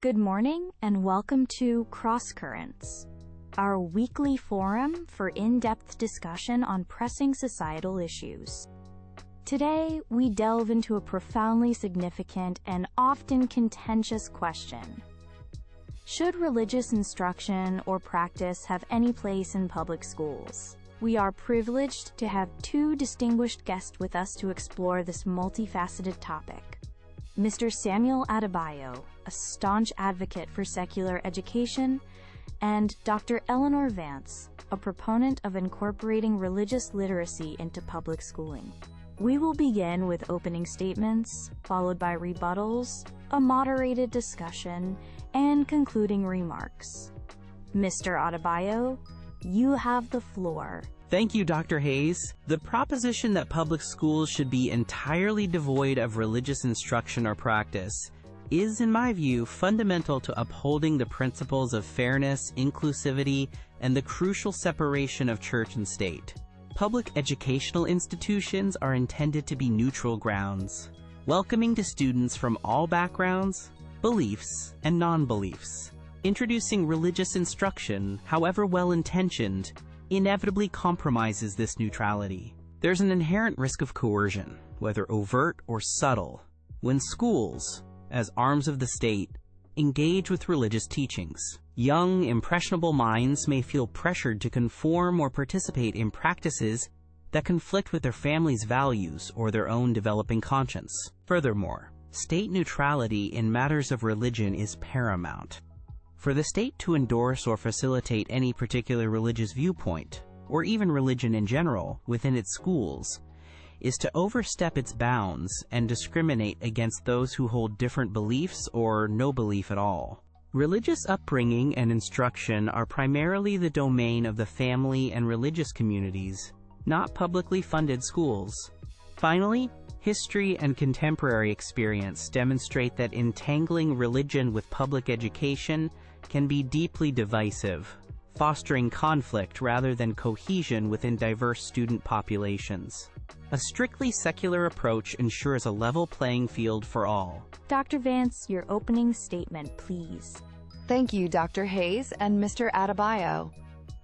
Good morning and welcome to Cross Currents, our weekly forum for in-depth discussion on pressing societal issues. Today, we delve into a profoundly significant and often contentious question. Should religious instruction or practice have any place in public schools? We are privileged to have two distinguished guests with us to explore this multifaceted topic. Mr. Samuel Adebayo, a staunch advocate for secular education, and Dr. Eleanor Vance, a proponent of incorporating religious literacy into public schooling. We will begin with opening statements, followed by rebuttals, a moderated discussion, and concluding remarks. Mr. Adebayo, you have the floor. Thank you, Dr. Hayes. The proposition that public schools should be entirely devoid of religious instruction or practice is, in my view, fundamental to upholding the principles of fairness, inclusivity, and the crucial separation of church and state. Public educational institutions are intended to be neutral grounds, welcoming to students from all backgrounds, beliefs, and non-beliefs. Introducing religious instruction, however well-intentioned, inevitably compromises this neutrality. There's an inherent risk of coercion, whether overt or subtle, when schools, as arms of the state, engage with religious teachings. Young, impressionable minds may feel pressured to conform or participate in practices that conflict with their family's values or their own developing conscience. Furthermore, state neutrality in matters of religion is paramount. For the state to endorse or facilitate any particular religious viewpoint, or even religion in general, within its schools, is to overstep its bounds and discriminate against those who hold different beliefs or no belief at all. Religious upbringing and instruction are primarily the domain of the family and religious communities, not publicly funded schools. Finally, history and contemporary experience demonstrate that entangling religion with public education can be deeply divisive, fostering conflict rather than cohesion within diverse student populations. A strictly secular approach ensures a level playing field for all. Dr. Vance, your opening statement, please. Thank you, Dr. Hayes and Mr. Adebayo.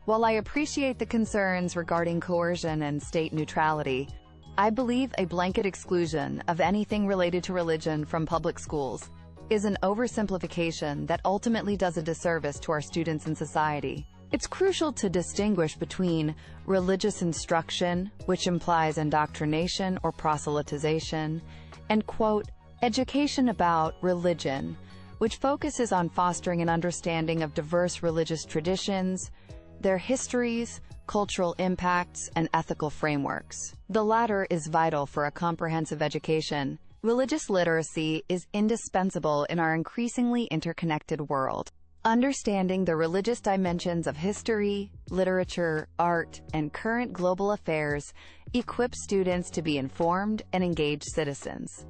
While I appreciate the concerns regarding coercion and state neutrality, I believe a blanket exclusion of anything related to religion from public schools is an oversimplification that ultimately does a disservice to our students and society. It's crucial to distinguish between religious instruction, which implies indoctrination or proselytization, and, quote, education about religion, which focuses on fostering an understanding of diverse religious traditions, their histories, cultural impacts, and ethical frameworks. The latter is vital for a comprehensive education. Religious literacy is indispensable in our increasingly interconnected world. Understanding the religious dimensions of history, literature, art, and current global affairs equips students to be informed and engaged citizens.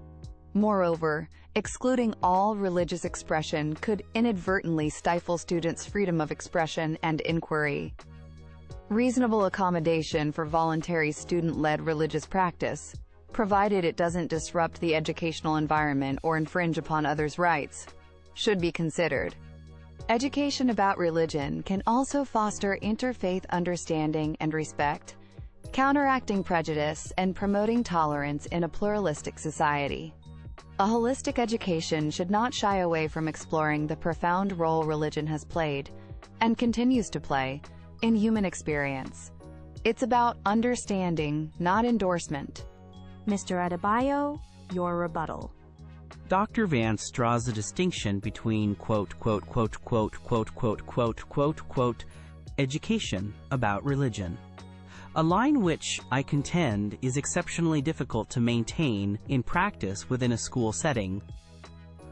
Moreover, excluding all religious expression could inadvertently stifle students' freedom of expression and inquiry. Reasonable accommodation for voluntary student-led religious practice, provided it doesn't disrupt the educational environment or infringe upon others' rights, should be considered. Education about religion can also foster interfaith understanding and respect, counteracting prejudice and promoting tolerance in a pluralistic society. A holistic education should not shy away from exploring the profound role religion has played, and continues to play, in human experience. It's about understanding, not endorsement. Mr. Adebayo, your rebuttal. Dr. Vance draws a distinction between education about religion, a line which, I contend, is exceptionally difficult to maintain in practice within a school setting.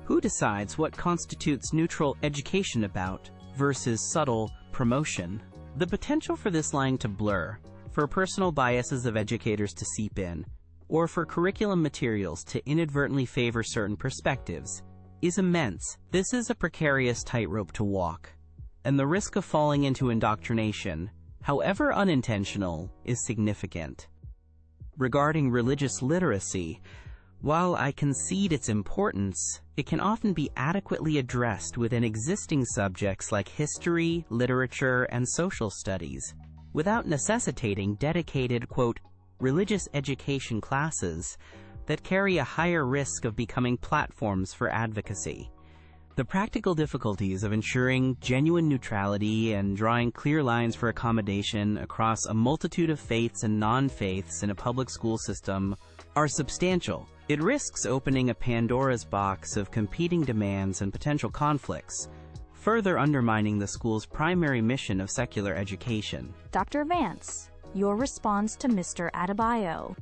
Who decides what constitutes neutral education about versus subtle promotion? The potential for this line to blur, for personal biases of educators to seep in, or for curriculum materials to inadvertently favor certain perspectives, is immense. This is a precarious tightrope to walk, and the risk of falling into indoctrination, however unintentional, is significant. Regarding religious literacy, While I concede its importance, it can often be adequately addressed within existing subjects like history, literature, and social studies, without necessitating dedicated, quote, religious education classes that carry a higher risk of becoming platforms for advocacy. The practical difficulties of ensuring genuine neutrality and drawing clear lines for accommodation across a multitude of faiths and non-faiths in a public school system are substantial. It risks opening a Pandora's box of competing demands and potential conflicts, further undermining the school's primary mission of secular education. Dr. Vance, your response to Mr. Adebayo.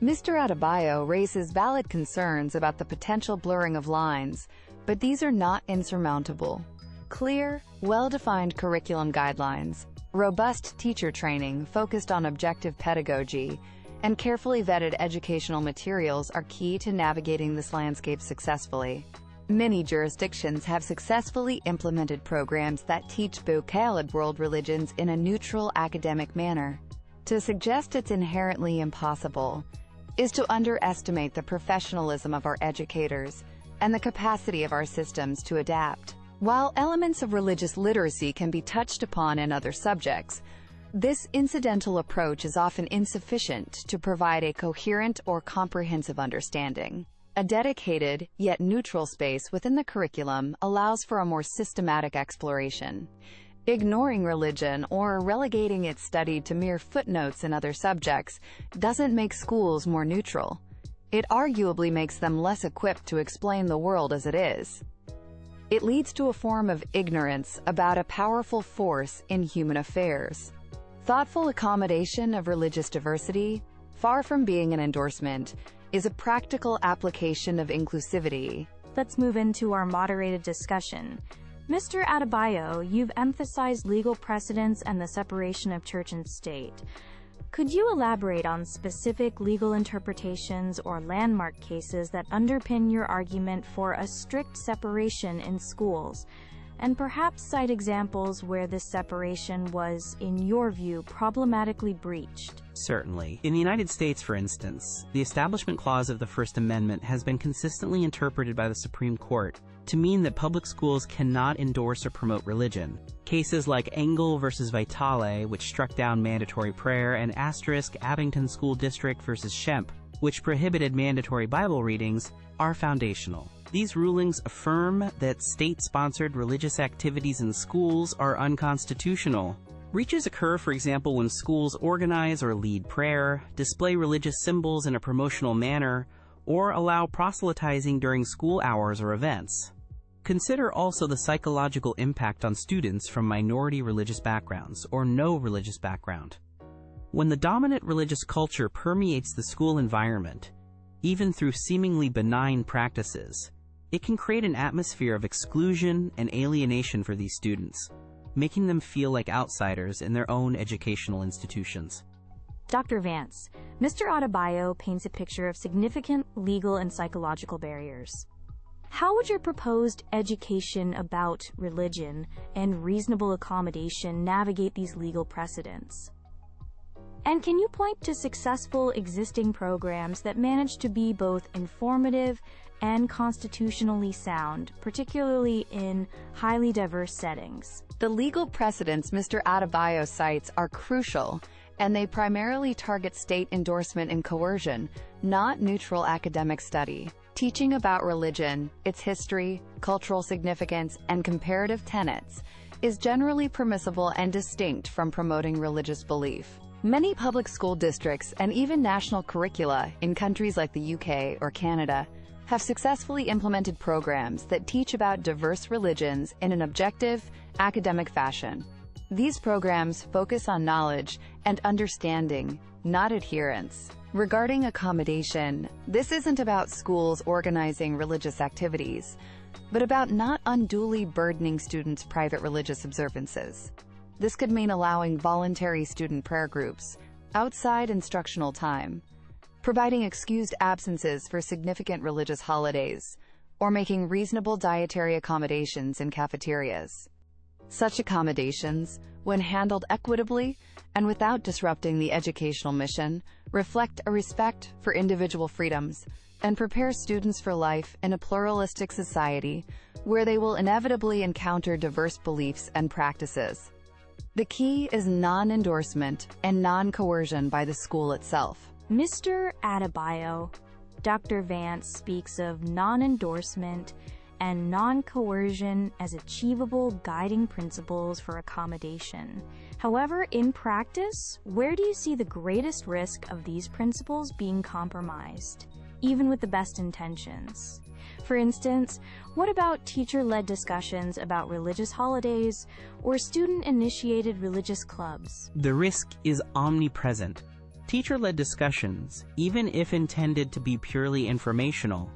Mr. Adebayo raises valid concerns about the potential blurring of lines, but these are not insurmountable. Clear, well-defined curriculum guidelines, robust teacher training focused on objective pedagogy, and carefully vetted educational materials are key to navigating this landscape successfully. Many jurisdictions have successfully implemented programs that teach both and world religions in a neutral academic manner. To suggest it's inherently impossible is to underestimate the professionalism of our educators and the capacity of our systems to adapt. While elements of religious literacy can be touched upon in other subjects, this incidental approach is often insufficient to provide a coherent or comprehensive understanding. A dedicated, yet neutral space within the curriculum allows for a more systematic exploration. Ignoring religion or relegating its study to mere footnotes in other subjects doesn't make schools more neutral. It arguably makes them less equipped to explain the world as it is. It leads to a form of ignorance about a powerful force in human affairs. Thoughtful accommodation of religious diversity, far from being an endorsement, is a practical application of inclusivity. Let's move into our moderated discussion. Mr. Adebayo, you've emphasized legal precedents and the separation of church and state. Could you elaborate on specific legal interpretations or landmark cases that underpin your argument for a strict separation in schools, and perhaps cite examples where this separation was, in your view, problematically breached? Certainly. In the United States, for instance, the Establishment Clause of the First Amendment has been consistently interpreted by the Supreme Court to mean that public schools cannot endorse or promote religion. Cases like Engel versus Vitale, which struck down mandatory prayer, and * Abington School District versus Schempp, which prohibited mandatory Bible readings, are foundational. These rulings affirm that state-sponsored religious activities in schools are unconstitutional. Breaches occur, for example, when schools organize or lead prayer, display religious symbols in a promotional manner, or allow proselytizing during school hours or events. Consider also the psychological impact on students from minority religious backgrounds or no religious background. When the dominant religious culture permeates the school environment, even through seemingly benign practices, it can create an atmosphere of exclusion and alienation for these students, making them feel like outsiders in their own educational institutions. Dr. Vance, Mr. Adebayo paints a picture of significant legal and psychological barriers. How would your proposed education about religion and reasonable accommodation navigate these legal precedents? And can you point to successful existing programs that manage to be both informative and constitutionally sound, particularly in highly diverse settings? The legal precedents Mr. Adebayo cites are crucial, and they primarily target state endorsement and coercion, not neutral academic study. Teaching about religion, its history, cultural significance, and comparative tenets is generally permissible and distinct from promoting religious belief. Many public school districts and even national curricula in countries like the UK or Canada have successfully implemented programs that teach about diverse religions in an objective, academic fashion. These programs focus on knowledge and understanding, not adherence. Regarding accommodation, this isn't about schools organizing religious activities, but about not unduly burdening students' private religious observances. This could mean allowing voluntary student prayer groups outside instructional time, providing excused absences for significant religious holidays, or making reasonable dietary accommodations in cafeterias. Such accommodations, when handled equitably and without disrupting the educational mission, reflect a respect for individual freedoms and prepare students for life in a pluralistic society where they will inevitably encounter diverse beliefs and practices. The key is non-endorsement and non-coercion by the school itself. Mr. Adebayo, Dr. Vance speaks of non-endorsement and non-coercion as achievable guiding principles for accommodation. However, in practice, where do you see the greatest risk of these principles being compromised, even with the best intentions? For instance, what about teacher-led discussions about religious holidays or student-initiated religious clubs? The risk is omnipresent. Teacher-led discussions, even if intended to be purely informational,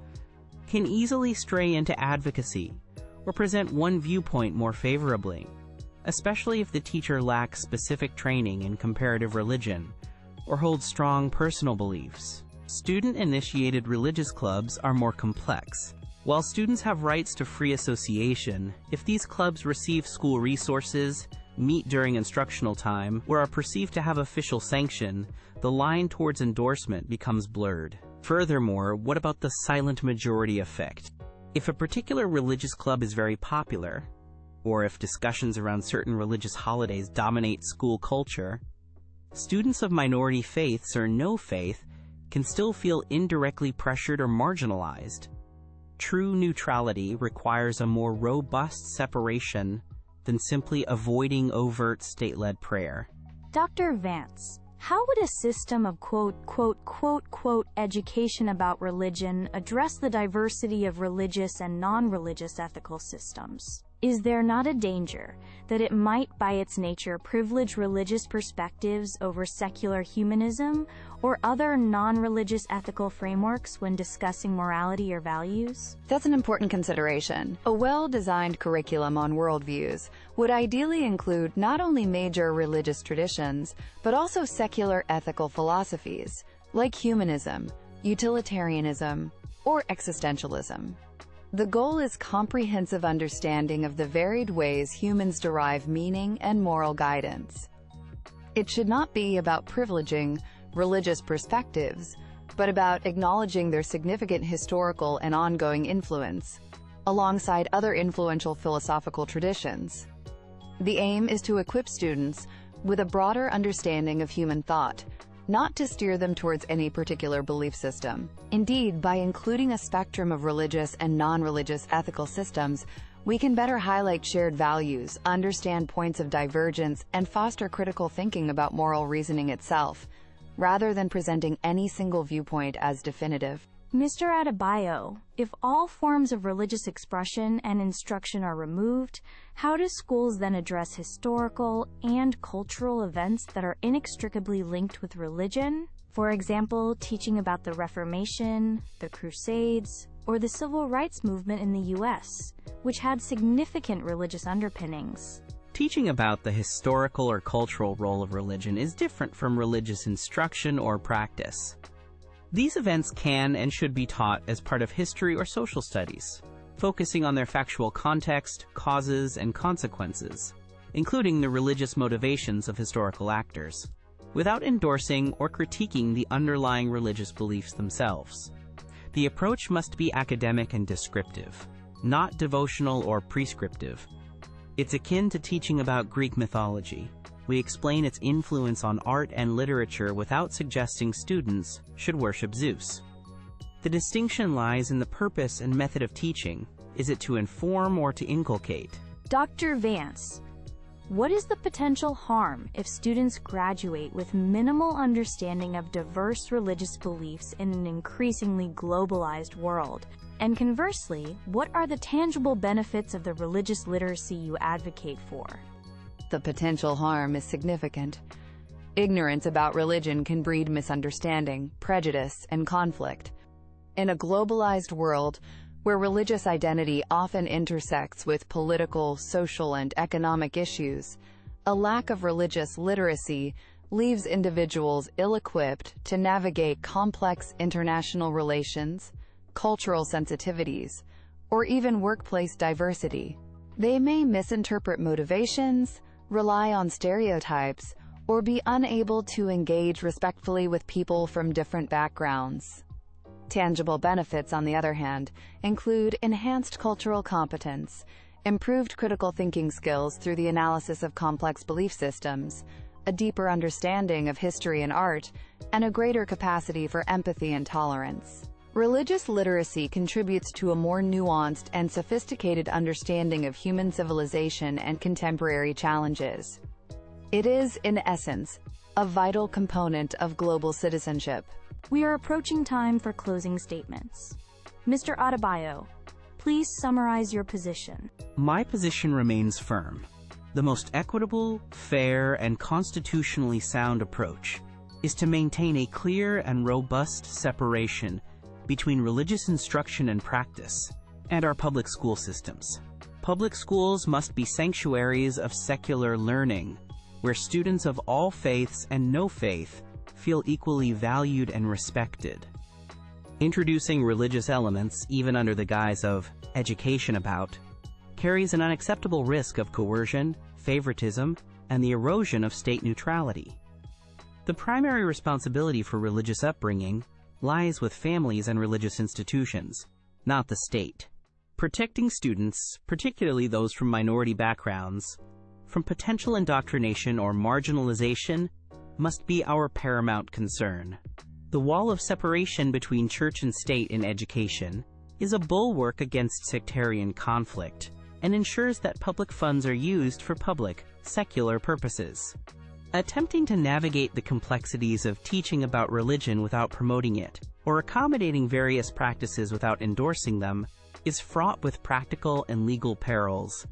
can easily stray into advocacy or present one viewpoint more favorably, especially if the teacher lacks specific training in comparative religion or holds strong personal beliefs. Student-initiated religious clubs are more complex. While students have rights to free association, if these clubs receive school resources, meet during instructional time, or are perceived to have official sanction, the line towards endorsement becomes blurred. Furthermore, what about the silent majority effect? If a particular religious club is very popular, or if discussions around certain religious holidays dominate school culture, students of minority faiths or no faith can still feel indirectly pressured or marginalized. True neutrality requires a more robust separation than simply avoiding overt state-led prayer. Dr. Vance, how would a system of education about religion address the diversity of religious and non-religious ethical systems? Is there not a danger that it might, by its nature, privilege religious perspectives over secular humanism or other non-religious ethical frameworks when discussing morality or values? That's an important consideration. A well-designed curriculum on worldviews would ideally include not only major religious traditions, but also secular ethical philosophies, like humanism, utilitarianism, or existentialism. The goal is comprehensive understanding of the varied ways humans derive meaning and moral guidance. It should not be about privileging religious perspectives, but about acknowledging their significant historical and ongoing influence, alongside other influential philosophical traditions. The aim is to equip students with a broader understanding of human thought, not to steer them towards any particular belief system. Indeed, by including a spectrum of religious and non-religious ethical systems, we can better highlight shared values, understand points of divergence, and foster critical thinking about moral reasoning itself, rather than presenting any single viewpoint as definitive. Mr. Adebayo, if all forms of religious expression and instruction are removed, how do schools then address historical and cultural events that are inextricably linked with religion? For example, teaching about the Reformation, the Crusades, or the Civil Rights Movement in the U.S., which had significant religious underpinnings. Teaching about the historical or cultural role of religion is different from religious instruction or practice. These events can and should be taught as part of history or social studies, focusing on their factual context, causes, and consequences, including the religious motivations of historical actors, without endorsing or critiquing the underlying religious beliefs themselves. The approach must be academic and descriptive, not devotional or prescriptive. It's akin to teaching about Greek mythology. We explain its influence on art and literature without suggesting students should worship Zeus. The distinction lies in the purpose and method of teaching. Is it to inform or to inculcate? Dr. Vance, what is the potential harm if students graduate with minimal understanding of diverse religious beliefs in an increasingly globalized world? And conversely, what are the tangible benefits of the religious literacy you advocate for? The potential harm is significant. Ignorance about religion can breed misunderstanding, prejudice, and conflict. In a globalized world, where religious identity often intersects with political, social, and economic issues, a lack of religious literacy leaves individuals ill-equipped to navigate complex international relations, cultural sensitivities, or even workplace diversity. They may misinterpret motivations, rely on stereotypes, or be unable to engage respectfully with people from different backgrounds. Tangible benefits, on the other hand, include enhanced cultural competence, improved critical thinking skills through the analysis of complex belief systems, a deeper understanding of history and art, and a greater capacity for empathy and tolerance. Religious literacy contributes to a more nuanced and sophisticated understanding of human civilization and contemporary challenges. It is, in essence, a vital component of global citizenship. We are approaching time for closing statements. Mr. Adebayo, please summarize your position. My position remains firm. The most equitable, fair, and constitutionally sound approach is to maintain a clear and robust separation between religious instruction and practice and our public school systems. Public schools must be sanctuaries of secular learning, where students of all faiths and no faith feel equally valued and respected. Introducing religious elements, even under the guise of education about, carries an unacceptable risk of coercion, favoritism, and the erosion of state neutrality. The primary responsibility for religious upbringing lies with families and religious institutions, not the state. Protecting students, particularly those from minority backgrounds, from potential indoctrination or marginalization must be our paramount concern. The wall of separation between church and state in education is a bulwark against sectarian conflict and ensures that public funds are used for public, secular purposes. Attempting to navigate the complexities of teaching about religion without promoting it, or accommodating various practices without endorsing them, is fraught with practical and legal perils.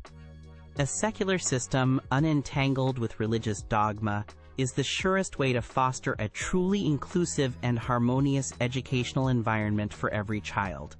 A secular system unentangled with religious dogma is the surest way to foster a truly inclusive and harmonious educational environment for every child.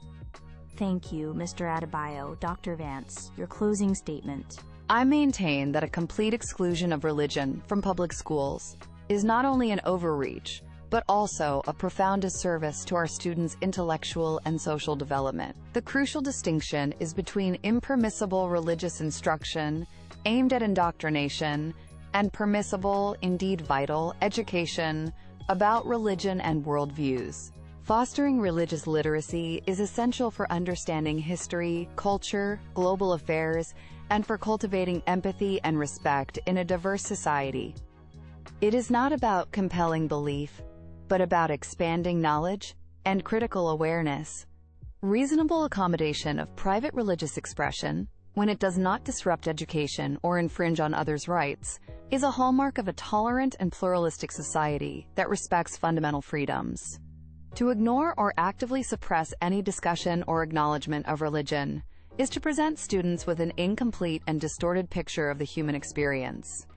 Thank you, Mr. Adebayo. Dr. Vance, your closing statement. I maintain that a complete exclusion of religion from public schools is not only an overreach, but also a profound disservice to our students' intellectual and social development. The crucial distinction is between impermissible religious instruction aimed at indoctrination and permissible, indeed vital, education about religion and worldviews. Fostering religious literacy is essential for understanding history, culture, global affairs, and for cultivating empathy and respect in a diverse society. It is not about compelling belief, but about expanding knowledge and critical awareness. Reasonable accommodation of private religious expression, when it does not disrupt education or infringe on others' rights, is a hallmark of a tolerant and pluralistic society that respects fundamental freedoms. To ignore or actively suppress any discussion or acknowledgement of religion is to present students with an incomplete and distorted picture of the human experience.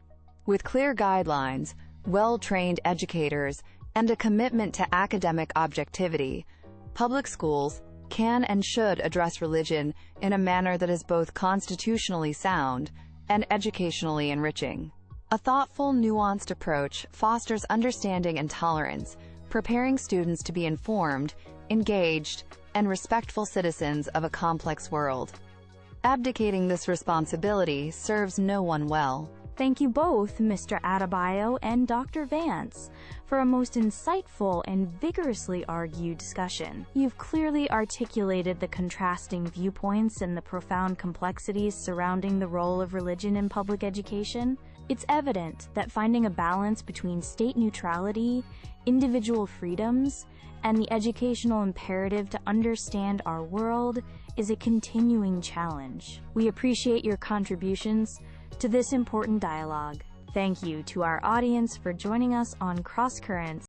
With clear guidelines, well-trained educators, and a commitment to academic objectivity, public schools can and should address religion in a manner that is both constitutionally sound and educationally enriching. A thoughtful, nuanced approach fosters understanding and tolerance, preparing students to be informed, engaged, and respectful citizens of a complex world. Abdicating this responsibility serves no one well. Thank you both, Mr. Adebayo and Dr. Vance, for a most insightful and vigorously argued discussion. You've clearly articulated the contrasting viewpoints and the profound complexities surrounding the role of religion in public education. It's evident that finding a balance between state neutrality, individual freedoms, and the educational imperative to understand our world is a continuing challenge. We appreciate your contributions to this important dialogue. Thank you to our audience for joining us on Cross Currents.